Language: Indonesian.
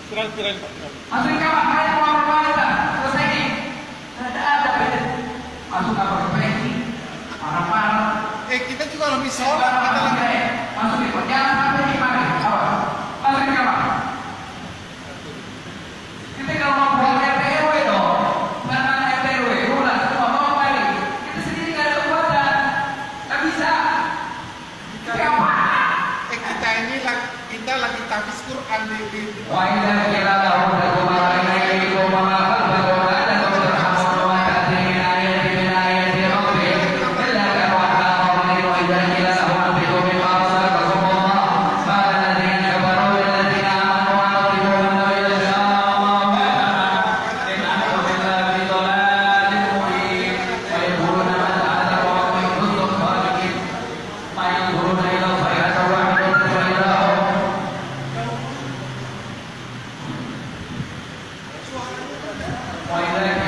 Kira-kira Pak. Masukin kamar, kalian keluar wanita. Selesai nih. Ada beda. Masuk kamar ini. Marah-marah. Kita juga lebih sholat. Kita lagi. Masukin, jangan sampai di mana. Masukin kamar. Kita kalau mau buat RT RW dong. Bukan RT RW, udah semua mau balik. Kita sendiri nggak ada kekuatan. Nggak bisa. Siapa? Kita ini kita lagi tahfiz Quran di Wa idza qila lahum taqulu ilaykum wa ma khalaqakum wa tarhamun wa ta'ti min ayati rabbihim illa kanu aqama wa idza qila lahum anfiqu mimma razaqakum Allah qala alladhina kafaru lil ladina amanu wa anfiqu mimma yasha Allah innahu billahi fi dhalalin mubin wa yaquluna man ta'ala wa hum kuntum khaliqin ma yanzuruna ila sayhati wahidatin wa ilahum وإذا